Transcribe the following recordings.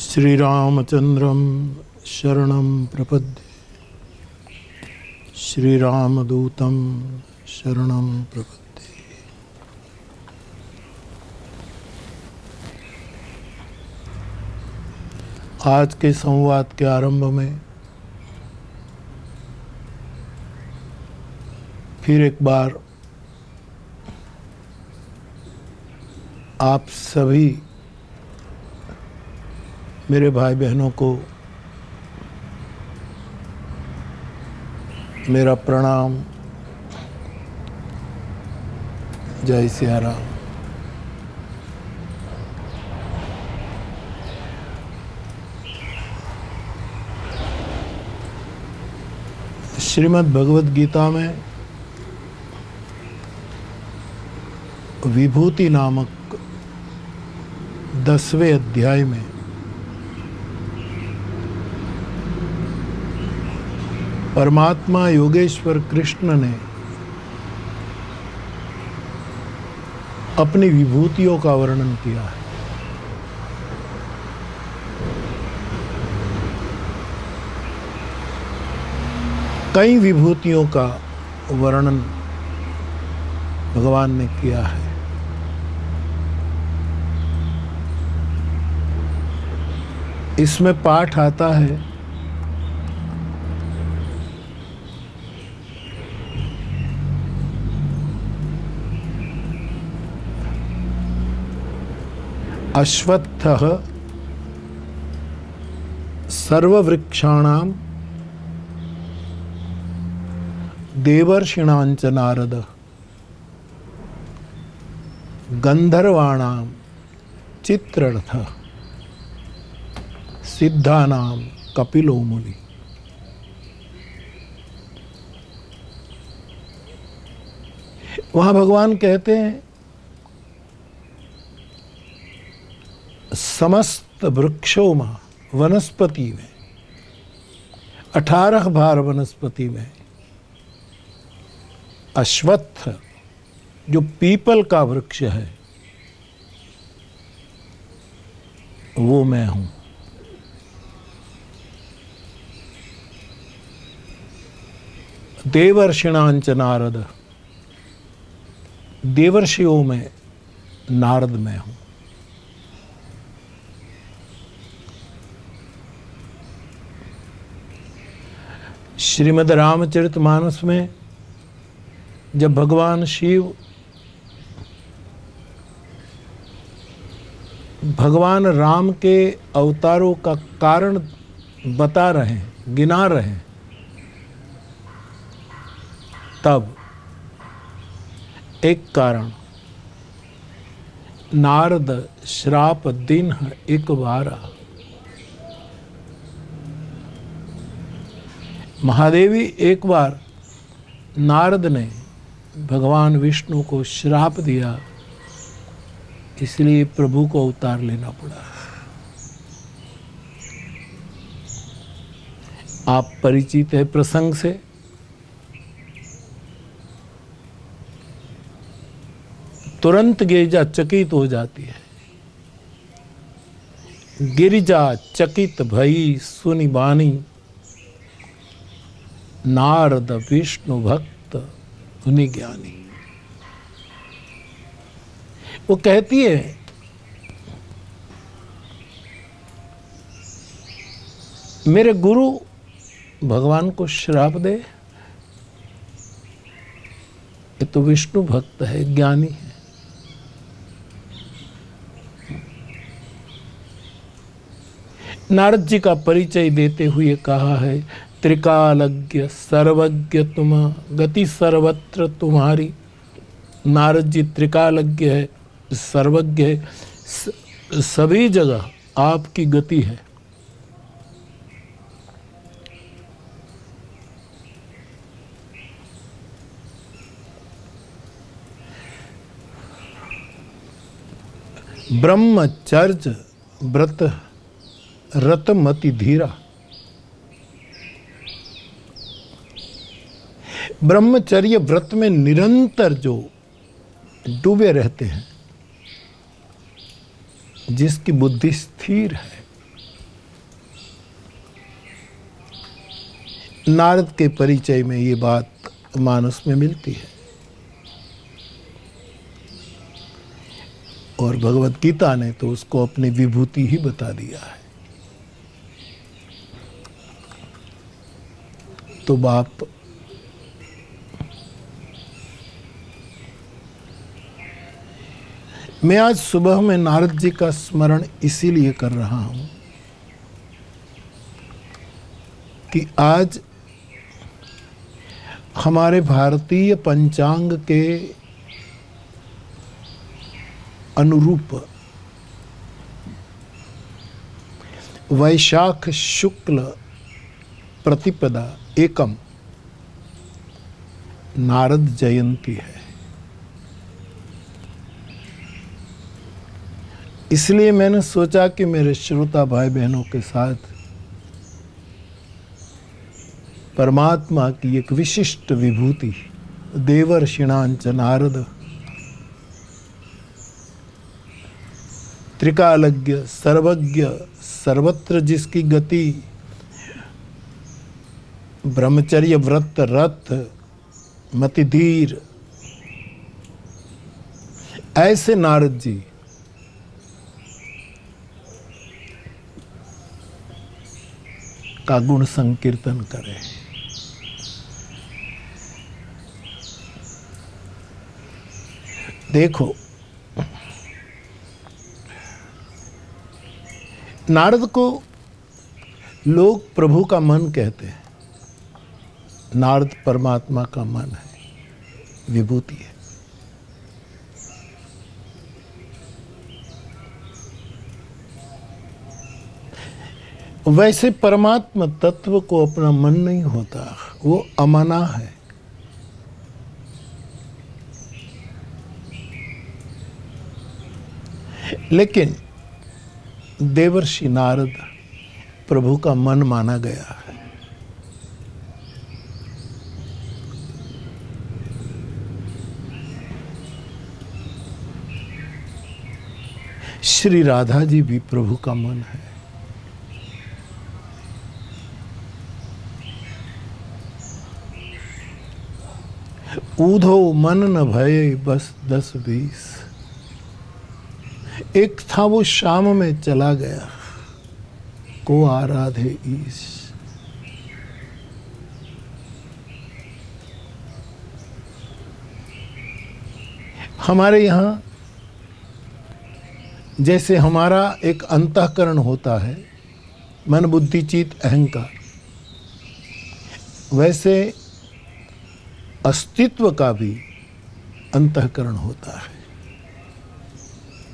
श्रीरामचंद्रं शरणं प्रपद्ये। श्रीरामदूतं शरणं प्रपद्ये। आज के संवाद के आरंभ में फिर एक बार आप सभी मेरे भाई बहनों को मेरा प्रणाम। जय सिया राम। श्रीमद् भगवद गीता में विभूति नामक 10वें अध्याय में परमात्मा योगेश्वर कृष्ण ने अपनी विभूतियों का वर्णन किया है। कई विभूतियों का वर्णन भगवान ने किया है। इसमें पाठ आता है अश्वत्थः सर्ववृक्षाणां देवर्षिणांच नारद गंधर्वाणां चित्ररथः सिद्धानां कपिलो मुनि। वहाँ भगवान कहते हैं समस्त वृक्षों में वनस्पति में 18 भार वनस्पति में अश्वत्थ जो पीपल का वृक्ष है वो मैं हूं। देवर्षिणांच नारद देवर्षियों में नारद मैं हूं। श्रीमद् रामचरितमानस में जब भगवान शिव भगवान राम के अवतारों का कारण बता रहे हैं, गिना रहे हैं, तब एक कारण नारद श्राप दिन एक बारा। महादेवी एक बार नारद ने भगवान विष्णु को श्राप दिया, इसलिए प्रभु को अवतार लेना पड़ा। आप परिचित है प्रसंग से। तुरंत गिरिजा चकित हो जाती है। गिरिजा चकित भई सुनि बानी नारद विष्णु भक्त मुनि ज्ञानी। वो कहती है मेरे गुरु भगवान को श्राप दे, ये तो विष्णु भक्त है, ज्ञानी है। नारद जी का परिचय देते हुए कहा है त्रिकालज्ञ सर्वज्ञ तुम गति सर्वत्र तुम्हारी। नारद जी त्रिकालज्ञ है, सर्वज्ञ है, सभी जगह आपकी गति है। ब्रह्मचर्य व्रत रतमति धीरा। ब्रह्मचर्य व्रत में निरंतर जो डूबे रहते हैं, जिसकी बुद्धि स्थिर है, नारद के परिचय में ये बात मानस में मिलती है। और भगवत गीता ने तो उसको अपनी विभूति ही बता दिया है। तो बाप, मैं आज सुबह में नारद जी का स्मरण इसीलिए कर रहा हूं कि आज हमारे भारतीय पंचांग के अनुरूप वैशाख शुक्ल प्रतिपदा एकम नारद जयंती है। इसलिए मैंने सोचा कि मेरे श्रोता भाई बहनों के साथ परमात्मा की एक विशिष्ट विभूति देवर्षिणांच नारद, त्रिकालज्ञ सर्वज्ञ, सर्वत्र जिसकी गति, ब्रह्मचर्य व्रत रथ मति धीर, ऐसे नारद जी का गुण संकीर्तन करें। देखो, नारद को लोग प्रभु का मन कहते हैं। नारद परमात्मा का मन है, विभूति है। वैसे परमात्मा तत्व को अपना मन नहीं होता, वो अमना है। लेकिन देवर्षि नारद प्रभु का मन माना गया है। श्री राधा जी भी प्रभु का मन है। ऊधो मन न भये बस 10-20। एक था वो शाम में चला गया, को आराधे ईश। हमारे यहाँ जैसे हमारा एक अंतःकरण होता है, मन बुद्धि चित्त अहंकार, वैसे अस्तित्व का भी अंतःकरण होता है।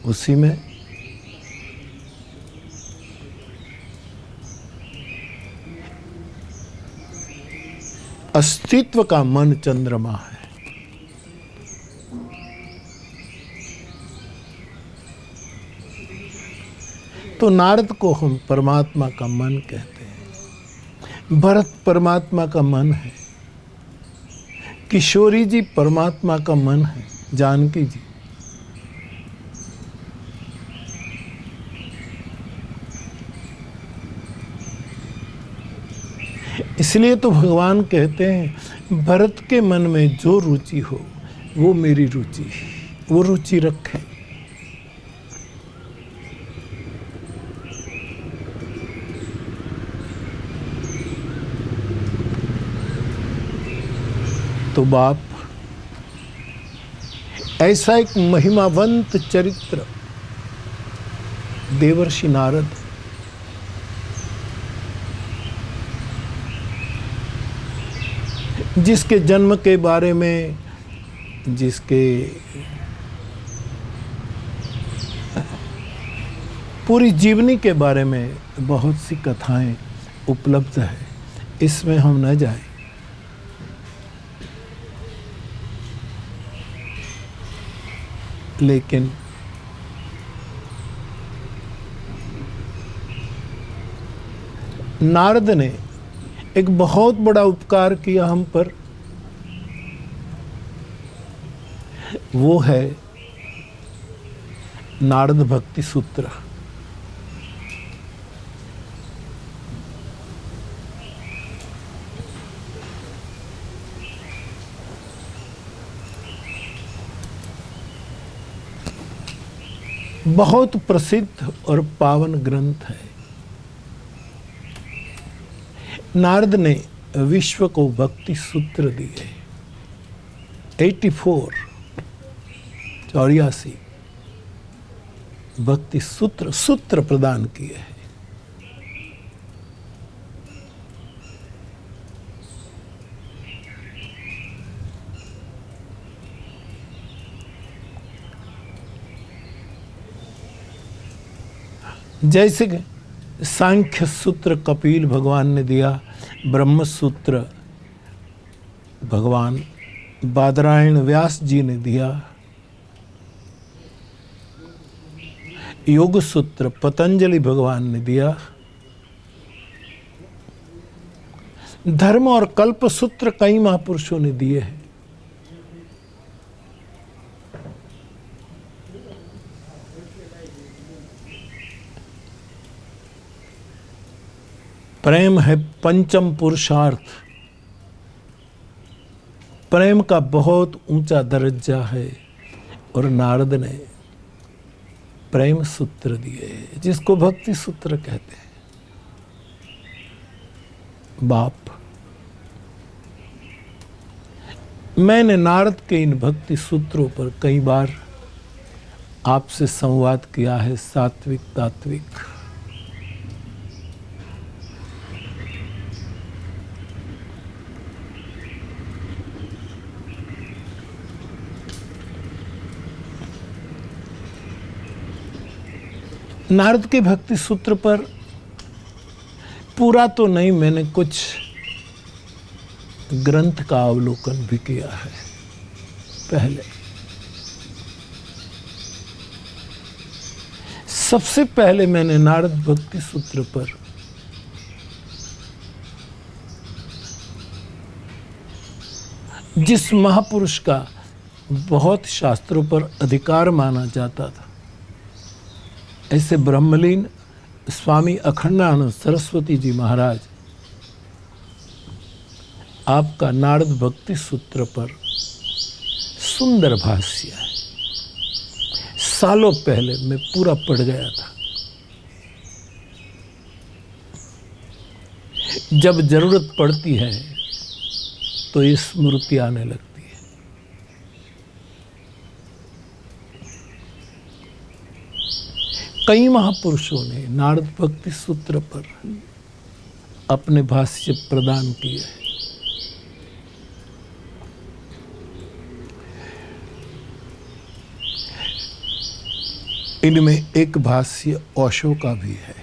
उसी में अस्तित्व का मन चंद्रमा है। तो नारद को हम परमात्मा का मन कहते हैं। भरत परमात्मा का मन है। किशोरी जी परमात्मा का मन है। जानकी जी, इसलिए तो भगवान कहते हैं भरत के मन में जो रुचि हो वो मेरी रुचि, वो रुचि रखें। तो बाप, ऐसा एक महिमावंत चरित्र देवर्षि नारद, जिसके जन्म के बारे में, जिसके पूरी जीवनी के बारे में बहुत सी कथाएं उपलब्ध है, इसमें हम न जाएं। लेकिन नारद ने एक बहुत बड़ा उपकार किया हम पर, वो है नारद भक्ति सूत्र। बहुत प्रसिद्ध और पावन ग्रंथ है। नारद ने विश्व को भक्ति सूत्र दिए, 84 भक्ति सूत्र प्रदान किए हैं। जैसे सांख्य सूत्र कपिल भगवान ने दिया, ब्रह्म सूत्र भगवान बादरायण व्यास जी ने दिया, योग सूत्र पतंजलि भगवान ने दिया, धर्म और कल्प सूत्र कई महापुरुषों ने दिए हैं। प्रेम है पंचम पुरुषार्थ। प्रेम का बहुत ऊंचा दर्जा है और नारद ने प्रेम सूत्र दिए, जिसको भक्ति सूत्र कहते हैं। बाप, मैंने नारद के इन भक्ति सूत्रों पर कई बार आपसे संवाद किया है, सात्विक तात्विक। नारद के भक्ति सूत्र पर पूरा तो नहीं, मैंने कुछ ग्रंथ का अवलोकन भी किया है पहले। सबसे पहले मैंने नारद भक्ति सूत्र पर जिस महापुरुष का बहुत शास्त्रों पर अधिकार माना जाता था, ऐसे ब्रह्मलीन स्वामी अखंडानंद सरस्वती जी महाराज, आपका नारद भक्ति सूत्र पर सुंदर भाष्य है। सालों पहले मैं पूरा पढ़ गया था। जब जरूरत पड़ती है तो ये स्मृति आने लगती है। कई महापुरुषों ने नारद भक्ति सूत्र पर अपने भाष्य प्रदान किए हैं। इनमें एक भाष्य ओशो का भी है।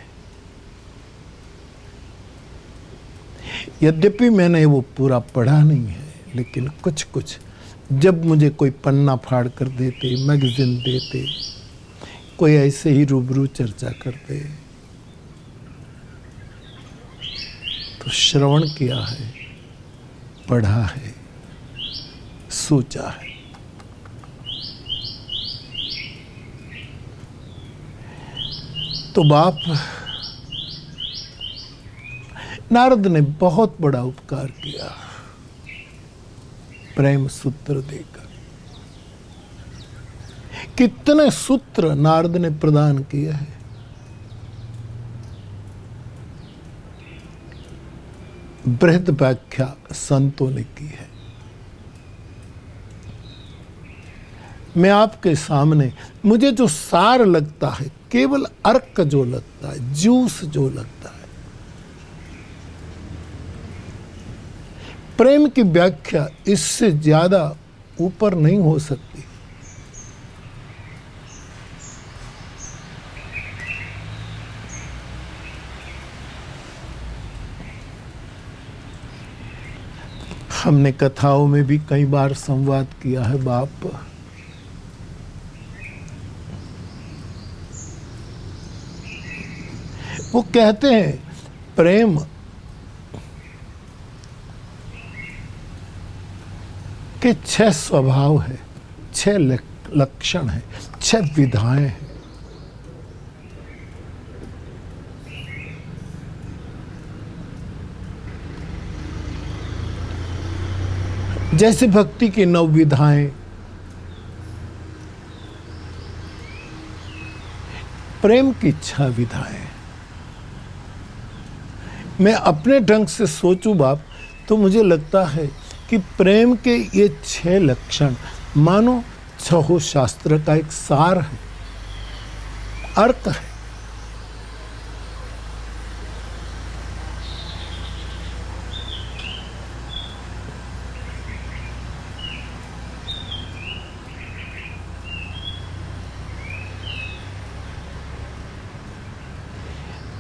यद्यपि मैंने वो पूरा पढ़ा नहीं है, लेकिन कुछ कुछ जब मुझे कोई पन्ना फाड़ कर देते, मैगजीन देते, कोई ऐसे ही रूबरू चर्चा करते, तो श्रवण किया है, पढ़ा है, सोचा है। तो बाप, नारद ने बहुत बड़ा उपकार किया प्रेम सूत्र देकर। कितने सूत्र नारद ने प्रदान किए हैं। बृहद व्याख्या संतों ने की है। मैं आपके सामने, मुझे जो सार लगता है, केवल अर्क जो लगता है, जूस जो लगता है, प्रेम की व्याख्या इससे ज्यादा ऊपर नहीं हो सकती। हमने कथाओं में भी कई बार संवाद किया है बाप। वो कहते हैं प्रेम के 6 स्वभाव है, 6 लक्षण है, 6 विधाएं हैं। जैसे भक्ति की 9 विधाएं, प्रेम की 6 विधाएं। मैं अपने ढंग से सोचूं बाप तो मुझे लगता है कि प्रेम के ये 6 लक्षण मानो 6 शास्त्र का एक सार है, अर्थ है।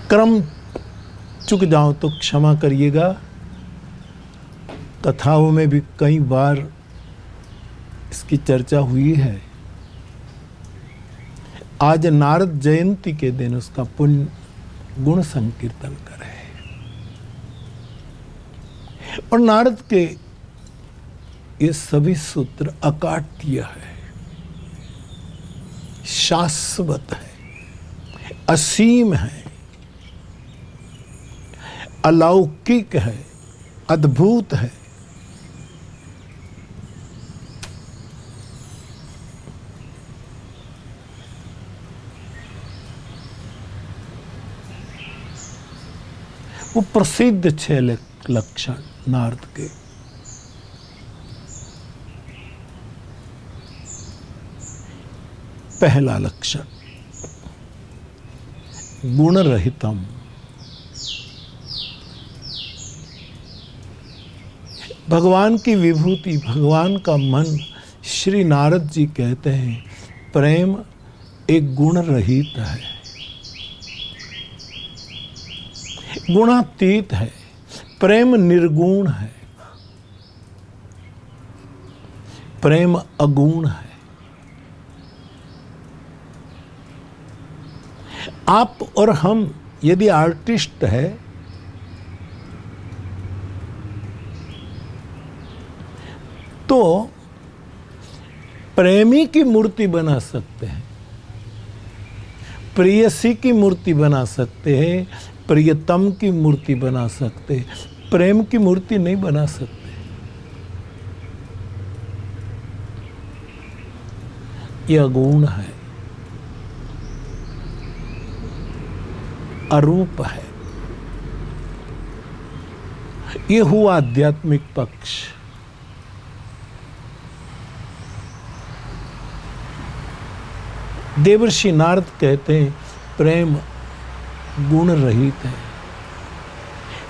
क्रम चुक जाऊं तो क्षमा करिएगा। कथाओं में भी कई बार इसकी चर्चा हुई है। आज नारद जयंती के दिन उसका पुण्य गुण संकीर्तन करें। और नारद के ये सभी सूत्र अकाट्य है, शाश्वत है, असीम है, अलौकिक है, अद्भुत है। वो प्रसिद्ध 6 लक्षण नारद के। पहला लक्षण गुण रहितम। भगवान की विभूति, भगवान का मन, श्री नारद जी कहते हैं प्रेम एक गुण रहित है, गुणातीत है। प्रेम निर्गुण है, प्रेम अगुण है। आप और हम यदि आर्टिस्ट है तो प्रेमी की मूर्ति बना सकते हैं, प्रेयसी की मूर्ति बना सकते हैं, प्रियतम की मूर्ति बना सकते हैं, प्रेम की मूर्ति नहीं बना सकते। यह गुण है, अरूप है। यह हुआ आध्यात्मिक पक्ष। देवर्षि नारद कहते हैं प्रेम गुण रहित है।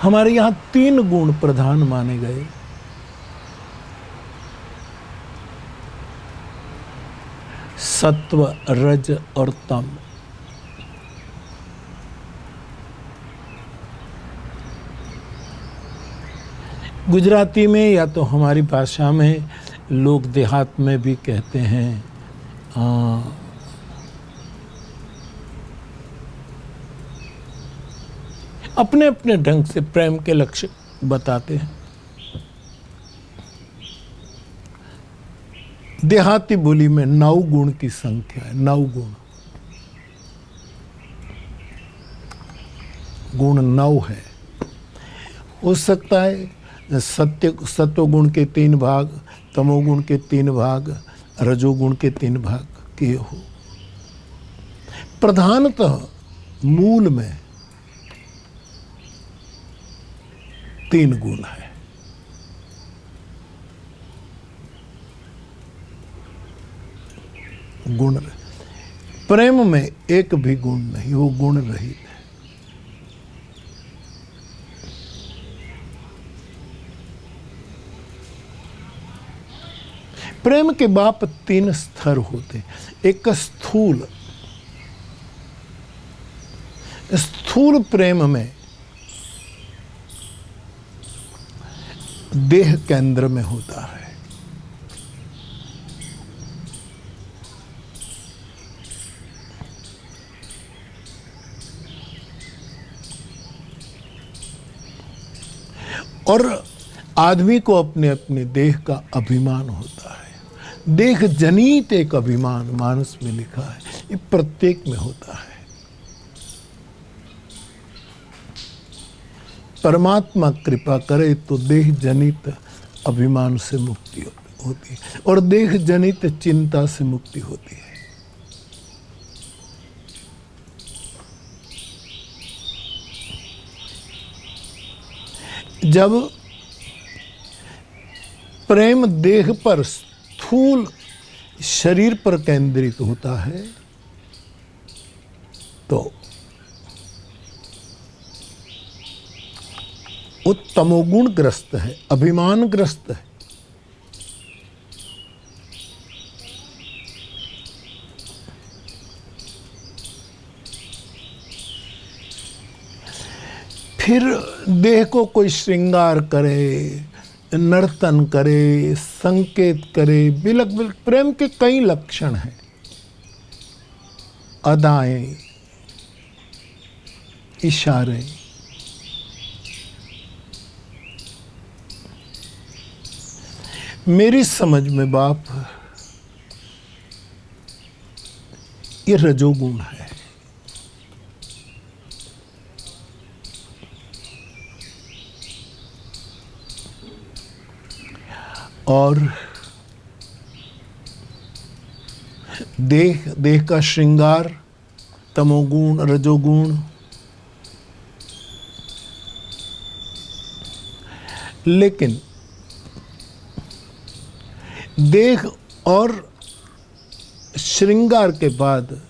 हमारे यहां 3 गुण प्रधान माने गए। सत्व, रज और तम। गुजराती में या तो हमारी भाषा में, लोग देहात में भी कहते हैं अपने अपने ढंग से प्रेम के लक्ष्य बताते हैं। देहाती बोली में 9 गुण की संख्या है, 9 गुण। गुण 9 है। हो सकता है सत्वगुण के 3 भाग, तमोगुण के 3 भाग, रजोगुण के 3 भाग के हो। प्रधानतः मूल में 3 गुण है। गुण प्रेम में एक भी गुण नहीं, वो गुण रहित है। प्रेम के बाप 3 स्तर होते। एक स्थूल प्रेम में देह केंद्र में होता है। और आदमी को अपने अपने देह का अभिमान होता है। देह जनित एक अभिमान मानस में लिखा है, ये प्रत्येक में होता है। परमात्मा कृपा करे तो देह जनित अभिमान से मुक्ति होती है और देह जनित चिंता से मुक्ति होती है। जब प्रेम देह पर, स्थूल शरीर पर केंद्रित होता है तो वो तमोगुण ग्रस्त है, अभिमान ग्रस्त है। फिर देह को कोई श्रृंगार करे, नर्तन करे, संकेत करे, बिलक बिलक। प्रेम के कई लक्षण हैं, अदाएं, इशारे। मेरी समझ में बाप ये रजोगुण है। और देह का श्रृंगार तमोगुण, रजोगुण। लेकिन देह और श्रृंगार के बाद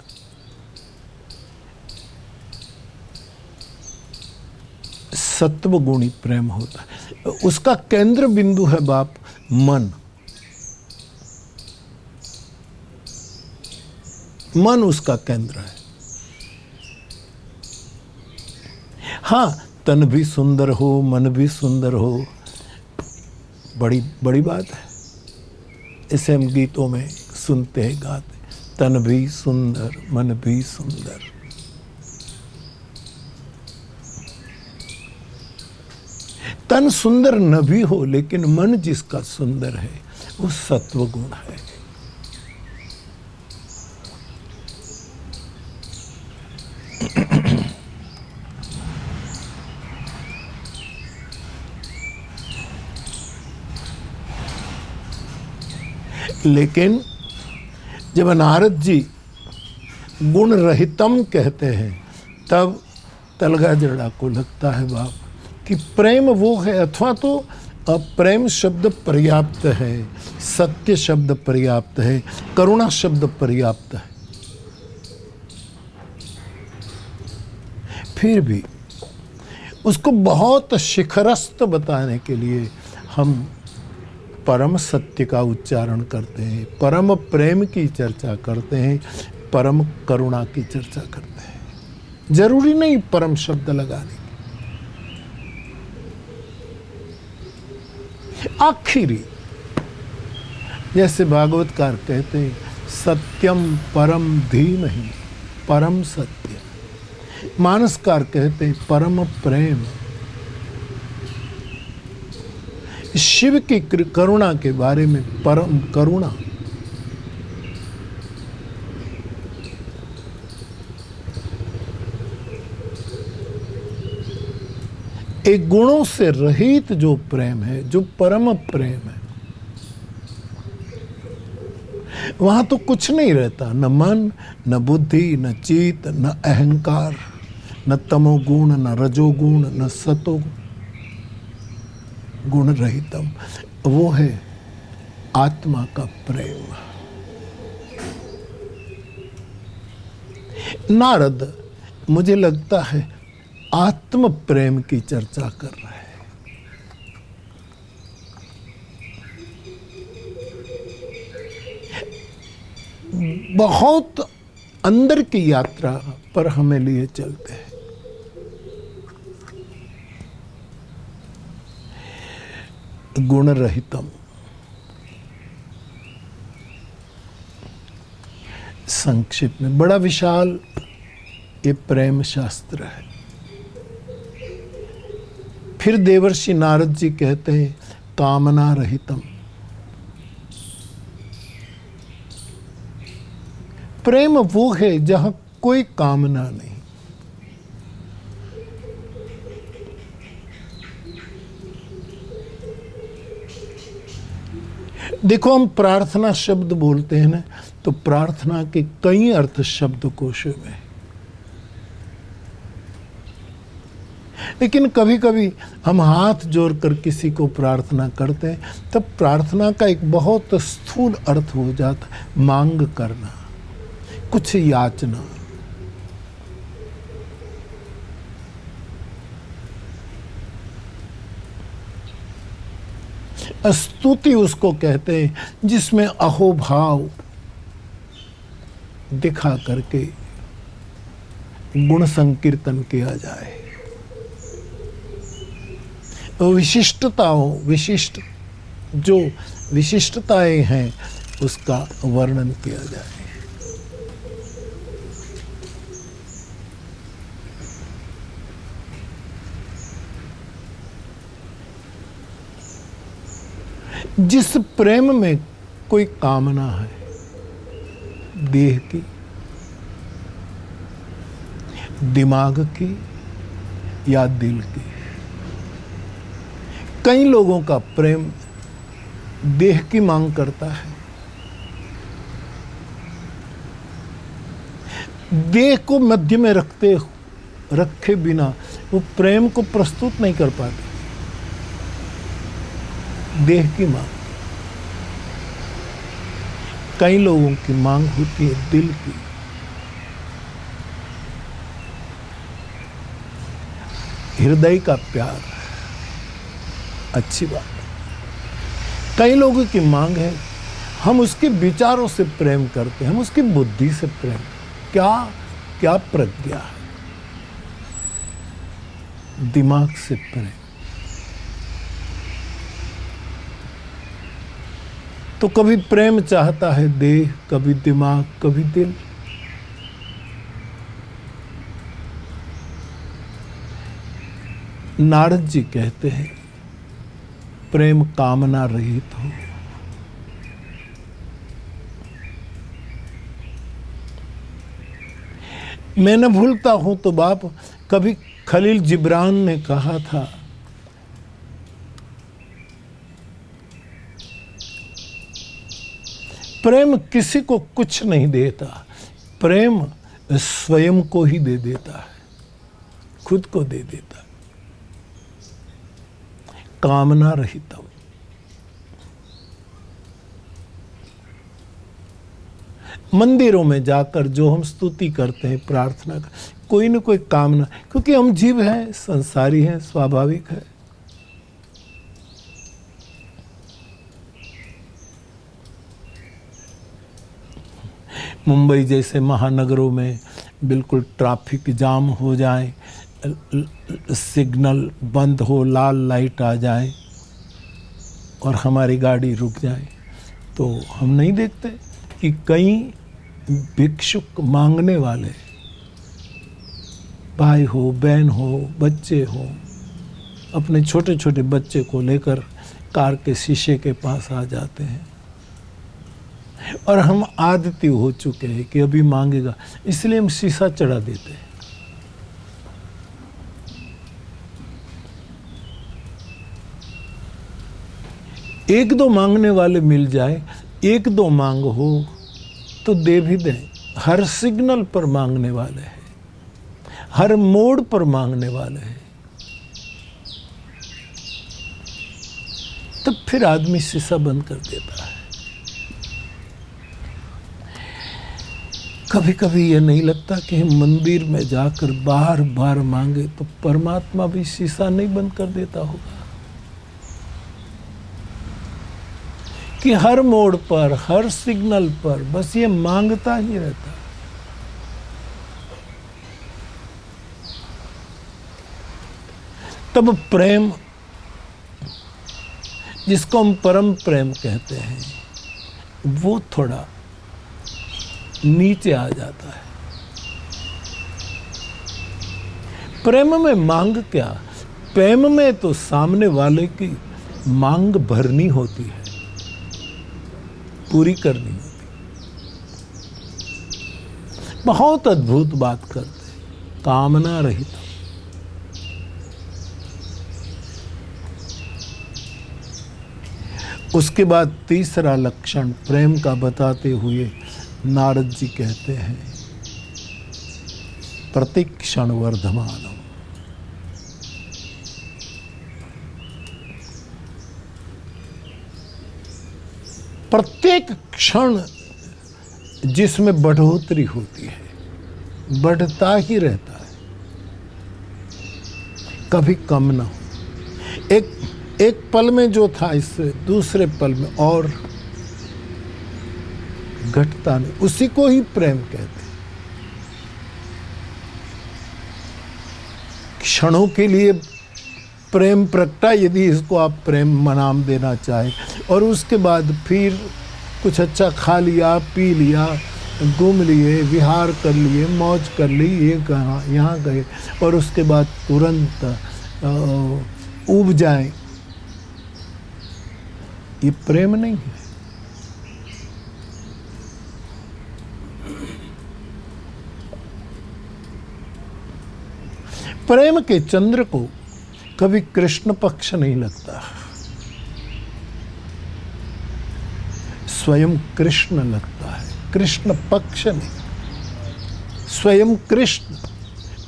सत्वगुणी प्रेम होता है। उसका केंद्र बिंदु है बाप मन। मन उसका केंद्र है। हाँ, तन भी सुंदर हो, मन भी सुंदर हो, बड़ी बड़ी बात है। इसे हम गीतों में सुनते हैं, गाते। तन भी सुंदर, मन भी सुंदर। तन सुंदर न भी हो, लेकिन मन जिसका सुंदर है वो सत्वगुण है। लेकिन जब नारद जी गुण रहितम कहते हैं, तब तलगा जड़ा को लगता है बाप कि प्रेम वो है। अथवा तो प्रेम शब्द पर्याप्त है, सत्य शब्द पर्याप्त है, करुणा शब्द पर्याप्त है। फिर भी उसको बहुत शिखरस्थ बताने के लिए हम परम सत्य का उच्चारण करते हैं, परम प्रेम की चर्चा करते हैं, परम करुणा की चर्चा करते हैं। जरूरी नहीं परम शब्द लगाने। आखिरी, जैसे भागवतकार कहते हैं, सत्यम परम धीमहि परम सत्य। मानसकार कहते हैं परम प्रेम। शिव की करुणा के बारे में परम करुणा। एक गुणों से रहित जो प्रेम है, जो परम प्रेम है, वहां तो कुछ नहीं रहता। न मन, न बुद्धि, न चित, न अहंकार, न तमोगुण, न रजोगुण, न सतोगुण। गुण रहितम, वो है आत्मा का प्रेम। नारद मुझे लगता है आत्म प्रेम की चर्चा कर रहे हैं। बहुत अंदर की यात्रा पर हमें लिए चलते हैं। गुण रहितम, संक्षिप्त में बड़ा विशाल ये प्रेम शास्त्र है। फिर देवर्षि नारद जी कहते हैं कामना रहितम। प्रेम वो है जहां कोई कामना नहीं। देखो, हम प्रार्थना शब्द बोलते हैं ना, तो प्रार्थना के कई अर्थ शब्दकोश में। लेकिन कभी कभी हम हाथ जोड़कर किसी को प्रार्थना करते हैं, तब प्रार्थना का एक बहुत स्थूल अर्थ हो जाता है, मांग करना, कुछ याचना। स्तुति उसको कहते हैं जिसमें अहोभाव दिखा करके गुण संकीर्तन किया जाए, जो विशिष्टताएं हैं उसका वर्णन किया जाए। जिस प्रेम में कोई कामना है, देह की, दिमाग की या दिल की। कई लोगों का प्रेम देह की मांग करता है, देह को मध्य में रखे बिना वो प्रेम को प्रस्तुत नहीं कर पाते। देह की मांग। कई लोगों की मांग होती है दिल की। हृदय का प्यार, अच्छी बात। कई लोगों की मांग है हम उसके विचारों से प्रेम करते हैं, हम उसकी बुद्धि से प्रेम। क्या प्रज्ञा है, दिमाग से प्रेम। तो कभी प्रेम चाहता है देह, कभी दिमाग, कभी दिल। नारद जी कहते हैं प्रेम कामना रहित हो। मैं न भूलता हूं तो बाप, कभी खलील जिब्रान ने कहा था, प्रेम किसी को कुछ नहीं देता, प्रेम स्वयं को ही दे देता है, खुद को दे देता है। कामना रहितम। मंदिरों में जाकर जो हम स्तुति करते हैं, प्रार्थना कर, कोई न कोई कामना, क्योंकि हम जीव हैं, संसारी हैं, स्वाभाविक है। मुंबई जैसे महानगरों में बिल्कुल ट्रैफिक जाम हो जाए, सिग्नल बंद हो, लाल लाइट आ जाए और हमारी गाड़ी रुक जाए, तो हम नहीं देखते कि कई भिक्षुक मांगने वाले, भाई हो, बहन हो, बच्चे हो, अपने छोटे छोटे बच्चे को लेकर कार के शीशे के पास आ जाते हैं। और हम आदती हो चुके हैं कि अभी मांगेगा, इसलिए हम शीशा चढ़ा देते हैं। एक दो मांगने वाले मिल जाए, एक दो मांग हो तो दे भी दें। हर सिग्नल पर मांगने वाले हैं, हर मोड़ पर मांगने वाले हैं, तब फिर आदमी शीशा बंद कर देता है। कभी कभी ये नहीं लगता कि हम मंदिर में जाकर बार बार मांगे तो परमात्मा भी शीशा नहीं बंद कर देता होगा, कि हर मोड़ पर, हर सिग्नल पर बस ये मांगता ही रहता है। तब प्रेम, जिसको हम परम प्रेम कहते हैं, वो थोड़ा नीचे आ जाता है। प्रेम में मांग क्या, प्रेम में तो सामने वाले की मांग भरनी होती है, पूरी करनी होती। बहुत अद्भुत बात करते, कामना रहित। उसके बाद तीसरा लक्षण प्रेम का बताते हुए नारद जी कहते हैं, प्रतिक्षण वर्धमानम। प्रत्येक क्षण जिसमें बढ़ोतरी होती है, बढ़ता ही रहता है, कभी कम ना हो। एक पल में जो था इससे दूसरे पल में और घटता नहीं, उसी को ही प्रेम कहते हैं। क्षणों के लिए प्रेम प्रगटा, यदि इसको आप प्रेम नाम देना चाहें, और उसके बाद फिर कुछ अच्छा खा लिया, पी लिया, घूम लिए, विहार कर लिए, मौज कर ली, ये कहाँ यहाँ गए, और उसके बाद तुरंत ऊब जाए, ये प्रेम नहीं है। प्रेम के चंद्र को कभी कृष्ण पक्ष नहीं लगता, स्वयं कृष्ण लगता है, कृष्ण पक्ष नहीं। स्वयं कृष्ण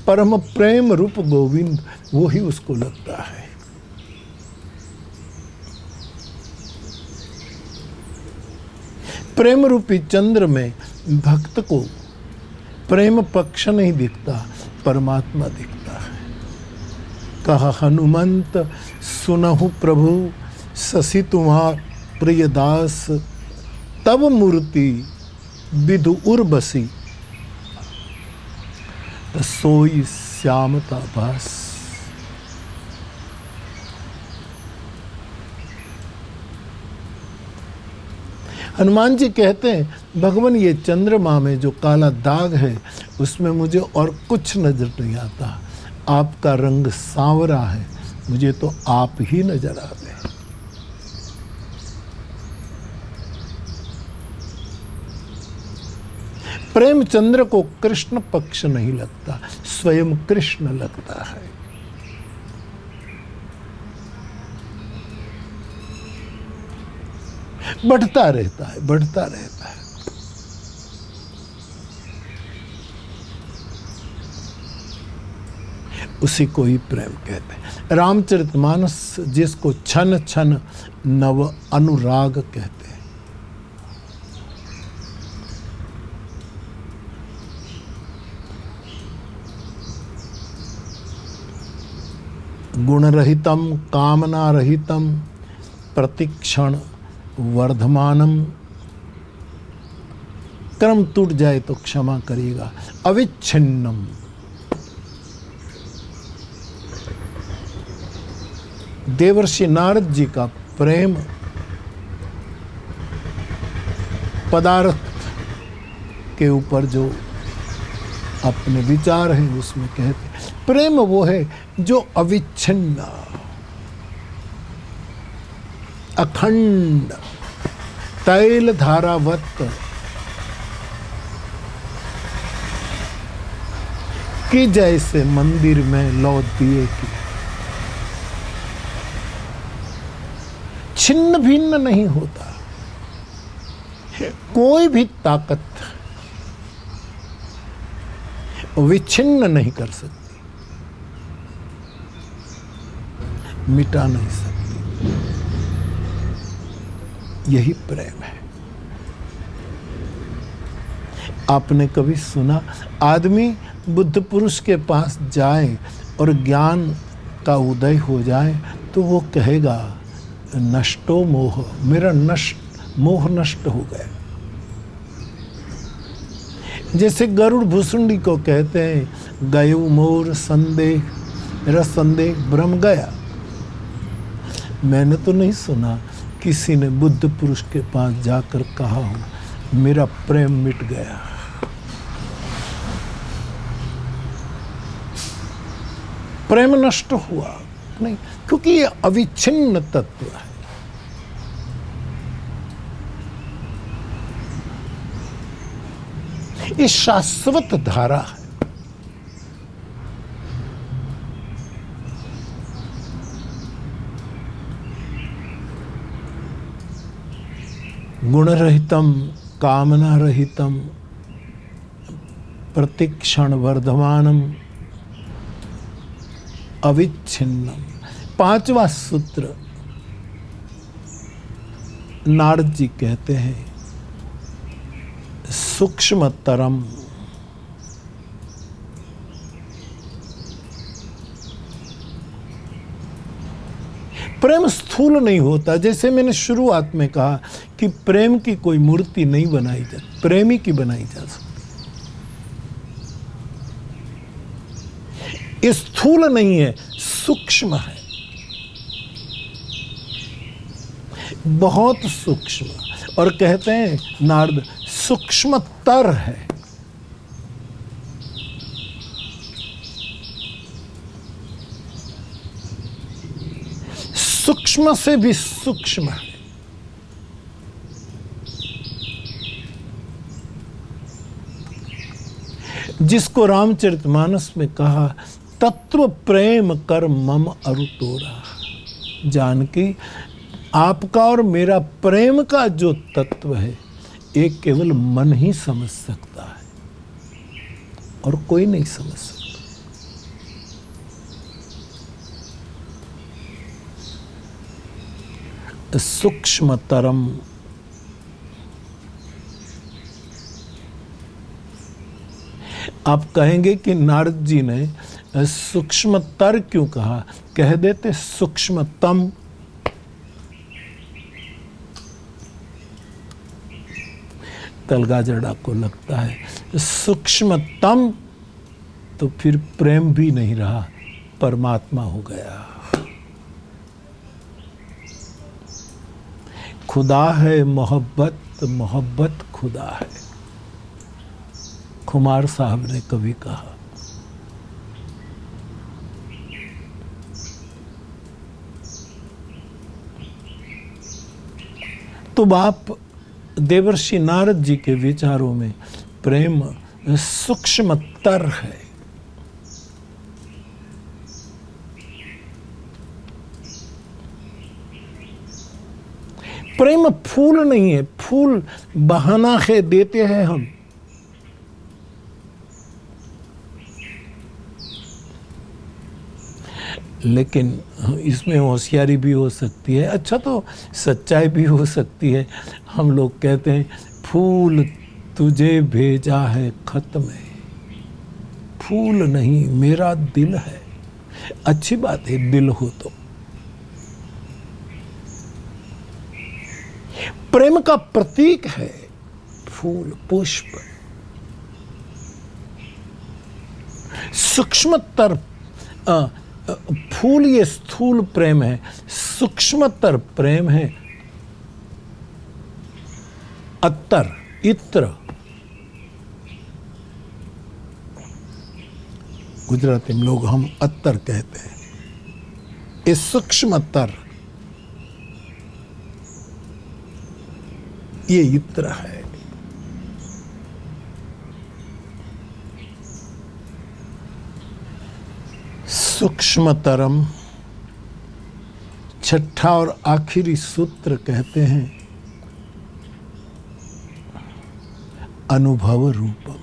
परम प्रेम रूप गोविंद, वो ही उसको लगता है। प्रेम रूपी चंद्र में भक्त को प्रेम पक्ष नहीं दिखता, परमात्मा दिखता है। कहा हनुमंत सुनहु प्रभु, ससी तुम्हार प्रिय दास, तब मूर्ति विधु उर्वशी, सोई श्यामता भास। हनुमान जी कहते हैं, भगवान ये चंद्रमा में जो काला दाग है, उसमें मुझे और कुछ नजर नहीं आता। आपका रंग सांवरा है, मुझे तो आप ही नजर आते हैं। प्रेमचंद्र को कृष्ण पक्ष नहीं लगता, स्वयं कृष्ण लगता है। बढ़ता रहता है, बढ़ता रहता है। उसी को ही प्रेम कहते हैं। रामचरितमानस जिसको छन छन नव अनुराग कहते हैं। गुण रहितम कामना रहितम प्रतिक्षण वर्धमानम। क्रम टूट जाए तो क्षमा करिएगा। अविच्छिन्नम, देवर्षि नारद जी का प्रेम पदार्थ के ऊपर जो अपने विचार हैं उसमें कहते हैं, प्रेम वो है जो अविच्छिन्न, अखंड, तैल धारावत कि जैसे मंदिर में लौ दिए की, छिन्न भिन्न नहीं होता। कोई भी ताकत विच्छिन्न नहीं कर सकती, मिटा नहीं सकती। यही प्रेम है। आपने कभी सुना आदमी बुद्ध पुरुष के पास जाए और ज्ञान का उदय हो जाए तो वो कहेगा नष्टो मोह, मेरा मोह नष्ट हो गया। जैसे गरुड़ भुसुंडी को कहते हैं, गयो मोर संदेह, मेरा संदेह भ्रम गया। मैंने तो नहीं सुना किसी ने बुद्ध पुरुष के पास जाकर कहा हो मेरा प्रेम मिट गया। प्रेम नष्ट हुआ नहीं, क्योंकि ये अविच्छिन्न तत्व है। ये शाश्वत धारा है। गुण रहितम कामना रहितम प्रतिक्षण वर्धमानम अविच्छिन्नम। पांचवा सूत्र नारद जी कहते हैं सूक्ष्मतरम, प्रेम स्थूल नहीं होता। जैसे मैंने शुरुआत में कहा कि प्रेम की कोई मूर्ति नहीं बनाई जाती, प्रेमी की बनाई जा सकती। स्थूल नहीं है, सूक्ष्म है, बहुत सूक्ष्म। और कहते हैं नारद सूक्ष्मतर है। सूक्ष्म से भी सूक्ष्म है। जिसको रामचरितमानस में कहा तत्व प्रेम कर मम अरुतोरा, जानकी आपका और मेरा प्रेम का जो तत्व है ये केवल मन ही समझ सकता है और कोई नहीं समझ सकता। सूक्ष्मतरम, आप कहेंगे कि नारद जी ने सूक्ष्मतर क्यों कहा, कह देते सूक्ष्मतम। तलगाजड़ा को लगता है सूक्ष्मतम, तो फिर प्रेम भी नहीं रहा, परमात्मा हो गया। खुदा है मोहब्बत, मोहब्बत खुदा है, खुमार साहब ने कभी कहा। तो बाप देवर्षि नारद जी के विचारों में प्रेम सूक्ष्मतर है। प्रेम फूल नहीं है, फूल बहाना है, देते हैं हम। लेकिन इसमें होशियारी भी हो सकती है, अच्छा तो सच्चाई भी हो सकती है। हम लोग कहते हैं फूल तुझे भेजा है खत में, फूल नहीं मेरा दिल है। अच्छी बात है, दिल हो तो। प्रेम का प्रतीक है फूल, पुष्प। सूक्ष्मतर फूल ये स्थूल प्रेम है, सूक्ष्मतर प्रेम है अत्तर, इत्र। गुजराती में लोग हम अत्तर कहते हैं, ये सूक्ष्मतर, ये इत्र है। सूक्ष्मतरम, छठा और आखिरी सूत्र कहते हैं अनुभव रूपम।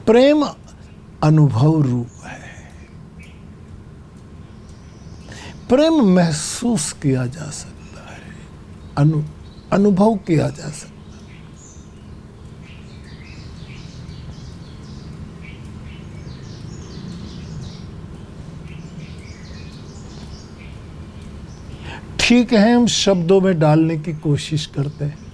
प्रेम अनुभव रूप है। प्रेम महसूस किया जा सकता है, अनुभव किया जा सकता है। ठीक है, हम शब्दों में डालने की कोशिश करते हैं।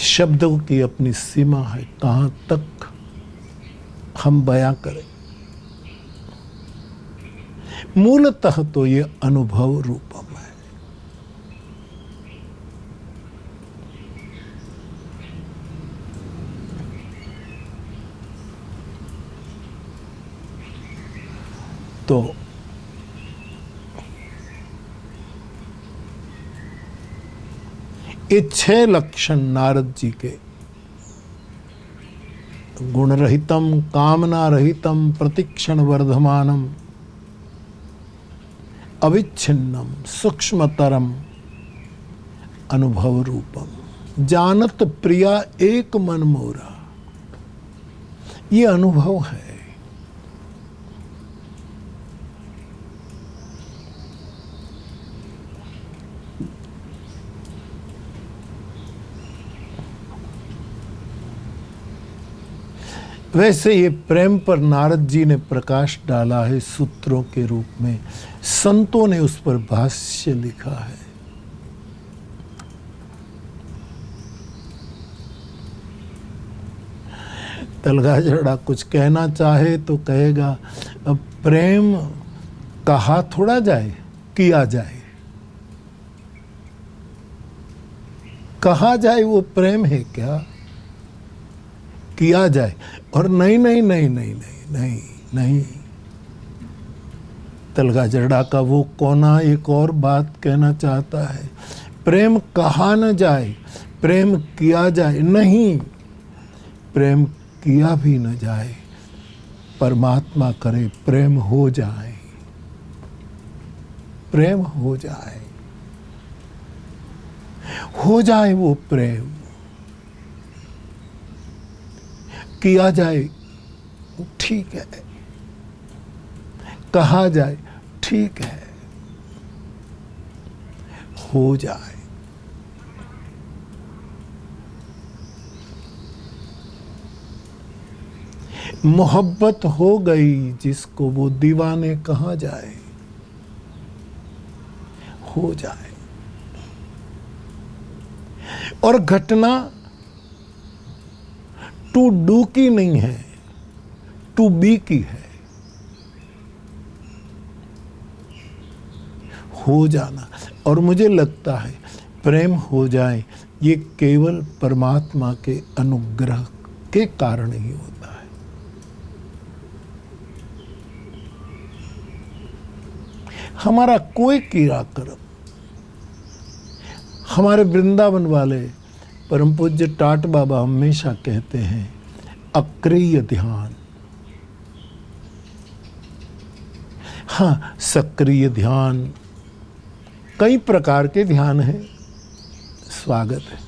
शब्दों की अपनी सीमा है, कहां तक हम बयां करें। मूलतः तो ये अनुभव रूपम है। तो ये 6 लक्षण नारद जी के, गुण रहितम, कामना रहितम, प्रतिक्षण वर्धमानम, अविच्छिन्नम, सूक्ष्मतरम, अनुभव रूपम, जानत प्रिया एक मन मोरा, ये अनुभव है। वैसे ये प्रेम पर नारद जी ने प्रकाश डाला है सूत्रों के रूप में, संतों ने उस पर भाष्य लिखा है। तलगाजड़ा कुछ कहना चाहे तो कहेगा, अब प्रेम कहा थोड़ा जाए, किया जाए। कहा जाए वो प्रेम है क्या? किया जाए। और नहीं नहीं नहीं नहीं नहीं नहीं नहीं, तलगाजड़ा का वो कोना एक और बात कहना चाहता है, प्रेम कहा न जाए, प्रेम किया जाए। नहीं, प्रेम किया भी न जाए, परमात्मा करे प्रेम हो जाए, प्रेम हो जाए, हो जाए वो प्रेम। किया जाए ठीक है, कहा जाए ठीक है, हो जाए। मोहब्बत हो गई जिसको वो दीवाने कहा जाए, हो जाए। और घटना टू डू की नहीं है, टू बी की है। हो जाना। और मुझे लगता है प्रेम हो जाए ये केवल परमात्मा के अनुग्रह के कारण ही होता है। हमारा कोई क्रियाक्रम, हमारे वृंदावन वाले परम पूज्य टाट बाबा हमेशा कहते हैं, अक्रिय ध्यान। हाँ, सक्रिय ध्यान, कई प्रकार के ध्यान हैं, स्वागत है।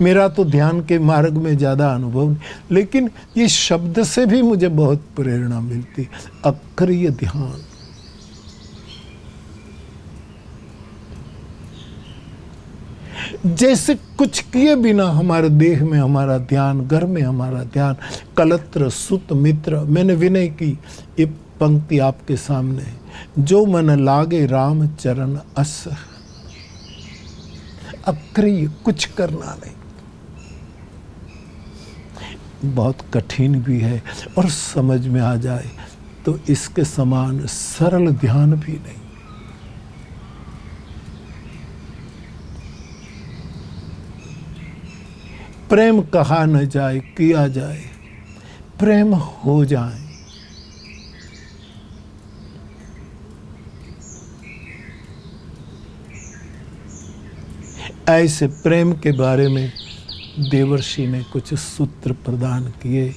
मेरा तो ध्यान के मार्ग में ज़्यादा अनुभव नहीं, लेकिन ये शब्द से भी मुझे बहुत प्रेरणा मिलती, अक्रिय ध्यान। जैसे कुछ किए बिना हमारे देह में हमारा ध्यान, घर में हमारा ध्यान, कलत्र सुत मित्र। मैंने विनय की ये पंक्ति आपके सामने है, जो मन लागे राम चरण अस। अक्रिय, कुछ करना नहीं। बहुत कठिन भी है, और समझ में आ जाए तो इसके समान सरल ध्यान भी नहीं। प्रेम कहा न जाए, किया जाए, प्रेम हो जाए। ऐसे प्रेम के बारे में देवर्षि ने कुछ सूत्र प्रदान किए।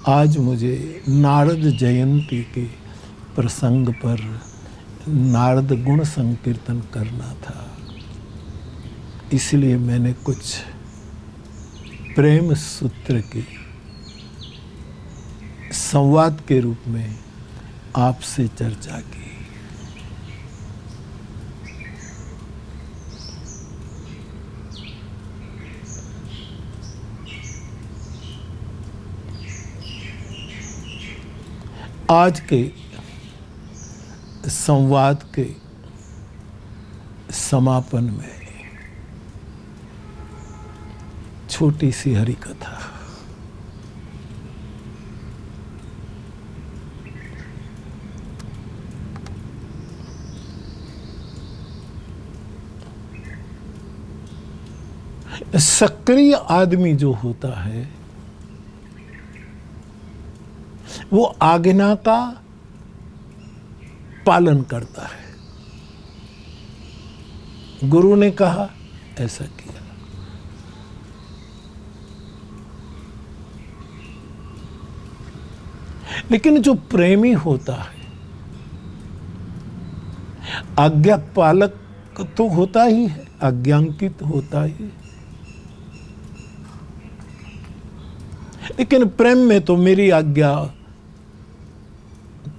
आज मुझे नारद जयंती के प्रसंग पर नारद गुण संकीर्तन करना था, इसलिए मैंने कुछ प्रेम सूत्र की संवाद के रूप में आपसे चर्चा की। आज के संवाद के समापन में छोटी सी हरि कथा। सक्रिय आदमी जो होता है वो आज्ञा का पालन करता है। गुरु ने कहा, ऐसा किया। लेकिन जो प्रेमी होता है, आज्ञा पालक तो होता ही है, आज्ञांकित होता ही है। लेकिन प्रेम में तो मेरी आज्ञा,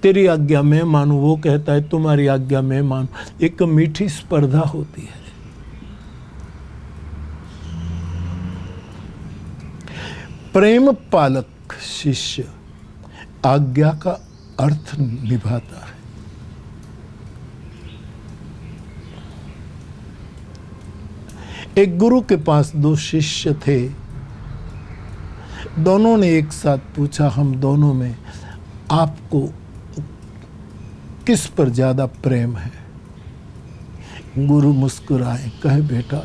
तेरी आज्ञा मैं मानूं, वो कहता है तुम्हारी आज्ञा मैं मानूं। एक मीठी स्पर्धा होती है। प्रेम पालक शिष्य आज्ञा का अर्थ निभाता है। एक गुरु के पास दो शिष्य थे। दोनों ने एक साथ पूछा, हम दोनों में आपको किस पर ज्यादा प्रेम है? गुरु मुस्कुराए, कहे बेटा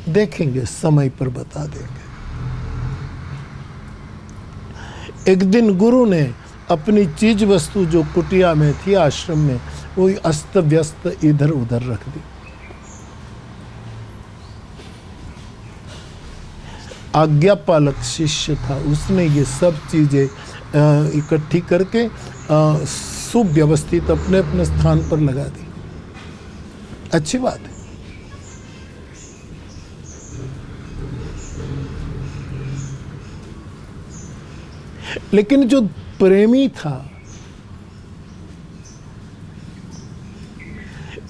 देखेंगे, समय पर बता देंगे। एक दिन गुरु ने अपनी चीज वस्तु जो कुटिया में थी आश्रम में, वो अस्त व्यस्त इधर उधर रख दी। आज्ञा पालक शिष्य था, उसने ये सब चीजें इकट्ठी करके सुव्यवस्थित अपने अपने स्थान पर लगा दी। अच्छी बात है। लेकिन जो प्रेमी था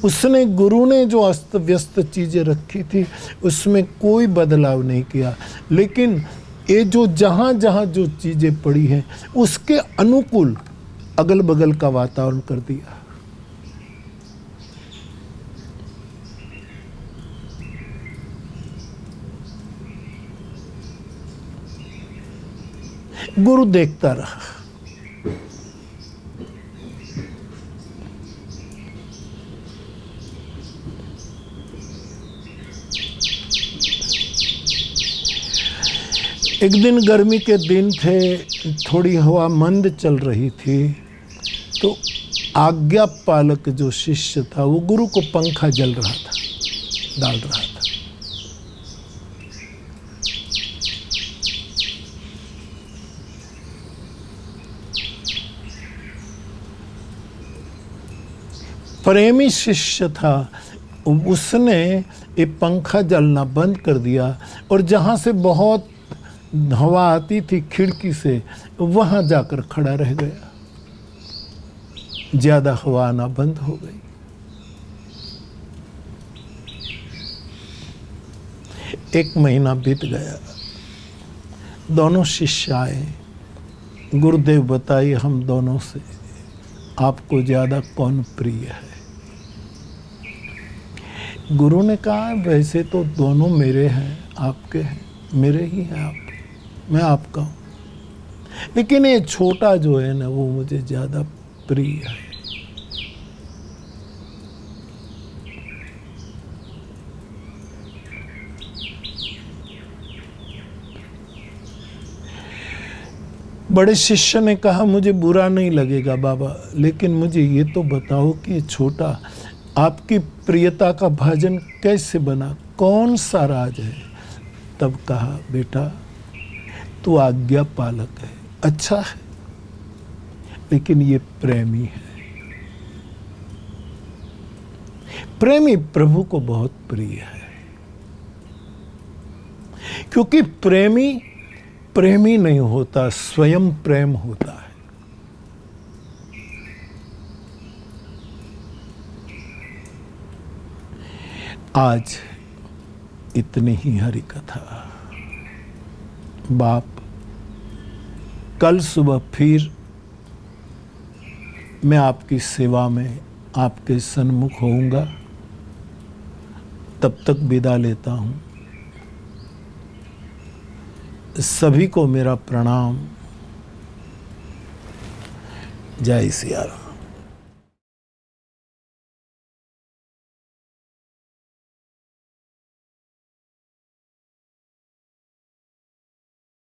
उसने, गुरु ने जो अस्त व्यस्त चीजें रखी थी उसमें कोई बदलाव नहीं किया, लेकिन ये जो जहां जहां जो चीजें पड़ी हैं उसके अनुकूल अगल बगल का वातावरण कर दिया। गुरु देखता रहा। एक दिन गर्मी के दिन थे, थोड़ी हवा मंद चल रही थी, तो आज्ञा पालक जो शिष्य था वो गुरु को पंखा जल रहा था, डाल रहा था। प्रेमी शिष्य था, उसने ये पंखा जलना बंद कर दिया और जहां से बहुत हवा आती थी खिड़की से, वहां जाकर खड़ा रह गया। ज्यादा हवा आना बंद हो गई। एक महीना बीत गया। दोनों शिष्य आए, गुरुदेव बताइए हम दोनों से आपको ज्यादा कौन प्रिय है? गुरु ने कहा वैसे तो दोनों मेरे हैं, आपके हैं, मेरे ही हैं आप, मैं आपका हूं, लेकिन ये छोटा जो है ना वो मुझे ज्यादा प्रिय है। बड़े शिष्य ने कहा मुझे बुरा नहीं लगेगा बाबा, लेकिन मुझे ये तो बताओ कि ये छोटा आपकी प्रियता का भाजन कैसे बना, कौन सा राज है? तब कहा बेटा तू आज्ञा पालक है, अच्छा है, लेकिन ये प्रेमी है। प्रेमी प्रभु को बहुत प्रिय है, क्योंकि प्रेमी प्रेमी नहीं होता, स्वयं प्रेम होता है। आज इतनी ही हरि कथा। बाप कल सुबह फिर मैं आपकी सेवा में आपके सन्मुख होऊंगा। तब तक विदा लेता हूं। सभी को मेरा प्रणाम। जय सिया राम।